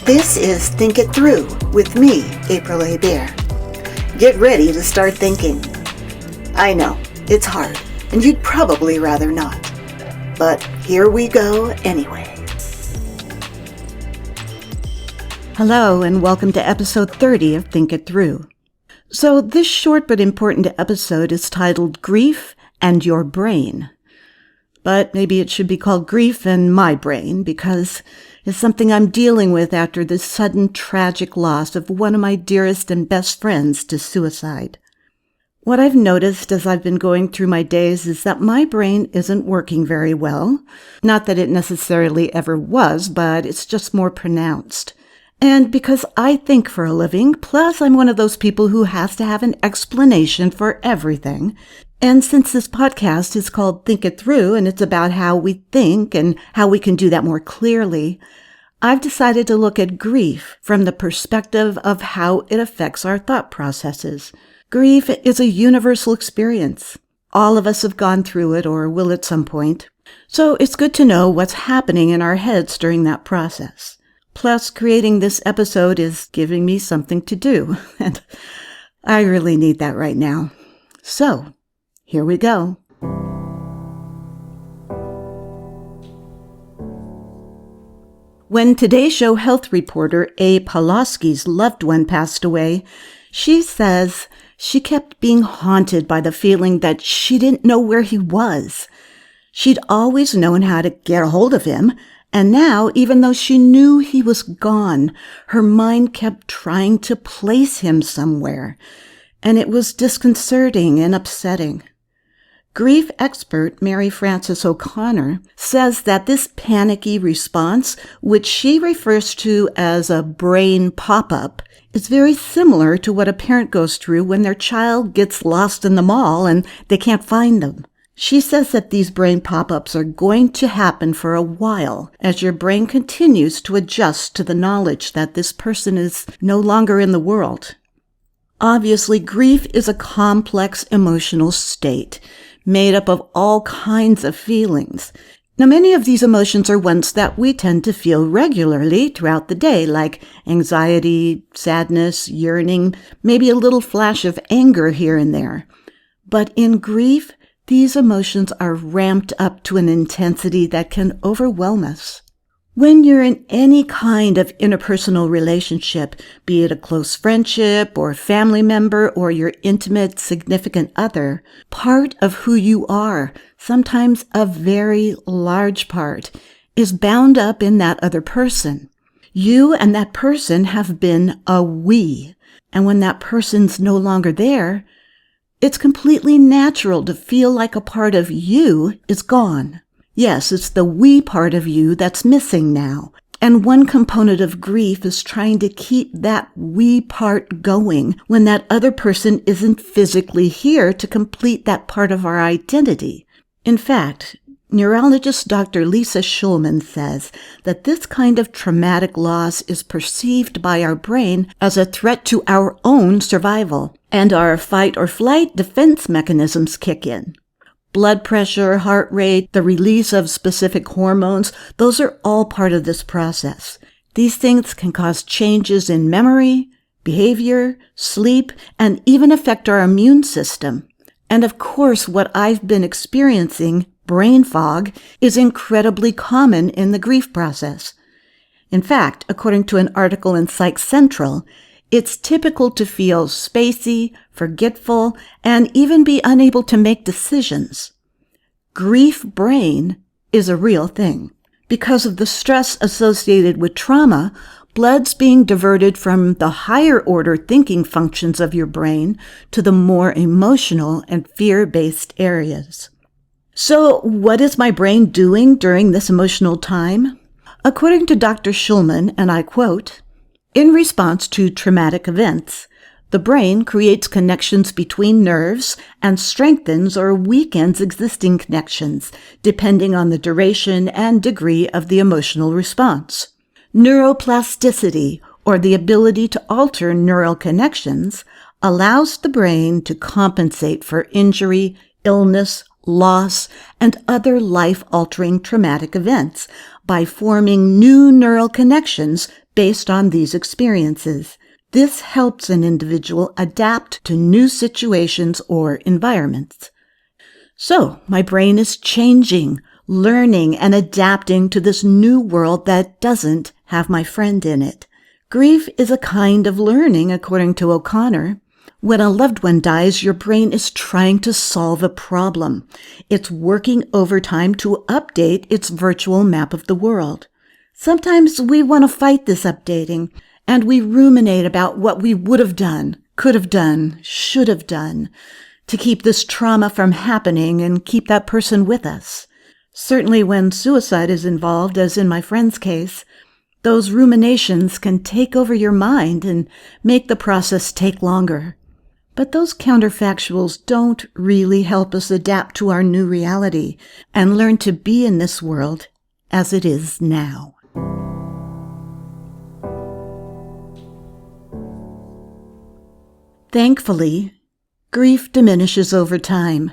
This is Think It Through with me, April A. Bear. Get ready to start thinking. I know, it's hard, and you'd probably rather not. But here we go anyway. Hello, and welcome to episode 30 of Think It Through. So this short but important episode is titled Grief and Your Brain. But maybe it should be called Grief and My Brain, because it's something I'm dealing with after the sudden tragic loss of one of my dearest and best friends to suicide. What I've noticed as I've been going through my days is that my brain isn't working very well. Not that it necessarily ever was, but it's just more pronounced. And because I think for a living, plus I'm one of those people who has to have an explanation for everything. And since this podcast is called Think It Through, and it's about how we think and how we can do that more clearly, I've decided to look at grief from the perspective of how it affects our thought processes. Grief is a universal experience. All of us have gone through it or will at some point. So it's good to know what's happening in our heads during that process. Plus, creating this episode is giving me something to do, and I really need that right now. So, here we go. When Today Show health reporter A. Pawlowski's loved one passed away, she says she kept being haunted by the feeling that she didn't know where he was. She'd always known how to get a hold of him, and now, even though she knew he was gone, her mind kept trying to place him somewhere, and it was disconcerting and upsetting. Grief expert Mary Frances O'Connor says that this panicky response, which she refers to as a brain pop-up, is very similar to what a parent goes through when their child gets lost in the mall and they can't find them. She says that these brain pop-ups are going to happen for a while as your brain continues to adjust to the knowledge that this person is no longer in the world. Obviously, grief is a complex emotional state made up of all kinds of feelings. Now, many of these emotions are ones that we tend to feel regularly throughout the day, like anxiety, sadness, yearning, maybe a little flash of anger here and there. But in grief, these emotions are ramped up to an intensity that can overwhelm us. When you're in any kind of interpersonal relationship, be it a close friendship or family member or your intimate significant other, part of who you are, sometimes a very large part, is bound up in that other person. You and that person have been a we, and when that person's no longer there, it's completely natural to feel like a part of you is gone. Yes, it's the we part of you that's missing now. And one component of grief is trying to keep that we part going when that other person isn't physically here to complete that part of our identity. In fact, neurologist Dr. Lisa Shulman says that this kind of traumatic loss is perceived by our brain as a threat to our own survival, and our fight or flight defense mechanisms kick in. Blood pressure, heart rate, the release of specific hormones, those are all part of this process. These things can cause changes in memory, behavior, sleep, and even affect our immune system. And of course, what I've been experiencing, brain fog, is incredibly common in the grief process. In fact, according to an article in Psych Central, it's typical to feel spacey, forgetful, and even be unable to make decisions. Grief brain is a real thing. Because of the stress associated with trauma, blood's being diverted from the higher order thinking functions of your brain to the more emotional and fear-based areas. So, what is my brain doing during this emotional time? According to Dr. Shulman, and I quote, "In response to traumatic events, the brain creates connections between nerves and strengthens or weakens existing connections, depending on the duration and degree of the emotional response. Neuroplasticity, or the ability to alter neural connections, allows the brain to compensate for injury, illness, loss, and other life-altering traumatic events by forming new neural connections based on these experiences. This helps an individual adapt to new situations or environments. So, my brain is changing, learning, and adapting to this new world that doesn't have my friend in it. Grief is a kind of learning, according to O'Connor. When a loved one dies, your brain is trying to solve a problem. It's working overtime to update its virtual map of the world. Sometimes we want to fight this updating, and we ruminate about what we would have done, could have done, should have done, to keep this trauma from happening and keep that person with us. Certainly when suicide is involved, as in my friend's case, those ruminations can take over your mind and make the process take longer. But those counterfactuals don't really help us adapt to our new reality and learn to be in this world as it is now. Thankfully, grief diminishes over time.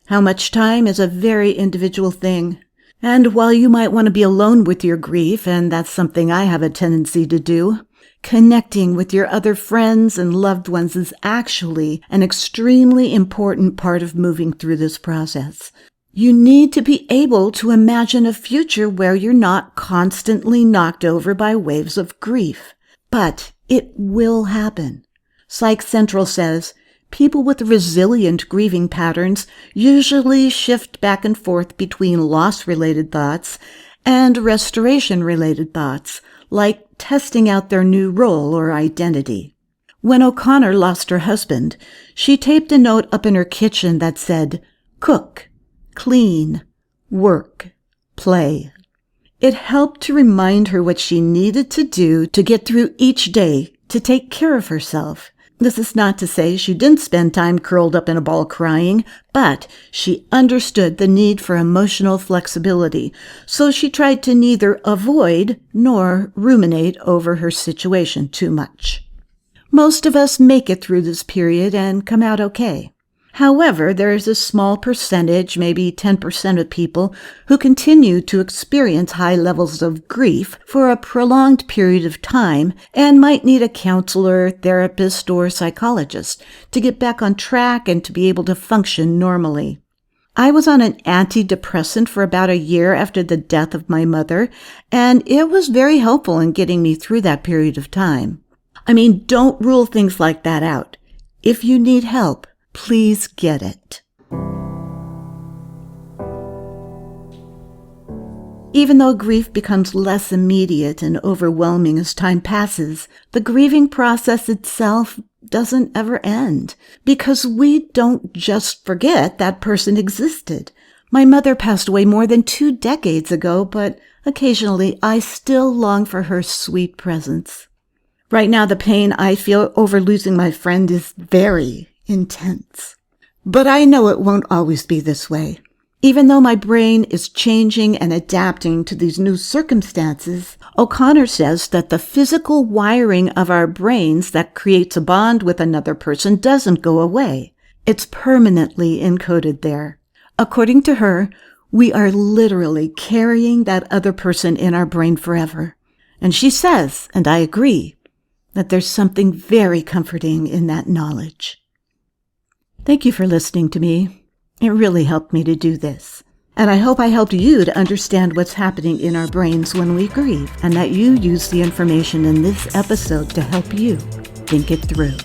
How much time is a very individual thing. And while you might want to be alone with your grief, and that's something I have a tendency to do, connecting with your other friends and loved ones is actually an extremely important part of moving through this process. You need to be able to imagine a future where you're not constantly knocked over by waves of grief. But it will happen. Psych Central says, people with resilient grieving patterns usually shift back and forth between loss-related thoughts and restoration-related thoughts, like testing out their new role or identity. When O'Connor lost her husband, she taped a note up in her kitchen that said, "Cook, clean, work, play." It helped to remind her what she needed to do to get through each day to take care of herself. This is not to say she didn't spend time curled up in a ball crying, but she understood the need for emotional flexibility, so she tried to neither avoid nor ruminate over her situation too much. Most of us make it through this period and come out okay. However, there is a small percentage, maybe 10% of people, who continue to experience high levels of grief for a prolonged period of time and might need a counselor, therapist, or psychologist to get back on track and to be able to function normally. I was on an antidepressant for about a year after the death of my mother, and it was very helpful in getting me through that period of time. I mean, don't rule things like that out. If you need help, please get it. Even though grief becomes less immediate and overwhelming as time passes, the grieving process itself doesn't ever end, because we don't just forget that person existed. My mother passed away more than 2 decades ago, but occasionally I still long for her sweet presence. Right now, the pain I feel over losing my friend is very intense. But I know it won't always be this way. Even though my brain is changing and adapting to these new circumstances, O'Connor says that the physical wiring of our brains that creates a bond with another person doesn't go away. It's permanently encoded there. According to her, we are literally carrying that other person in our brain forever. And she says, and I agree, that there's something very comforting in that knowledge. Thank you for listening to me. It really helped me to do this. And I hope I helped you to understand what's happening in our brains when we grieve, and that you use the information in this episode to help you think it through.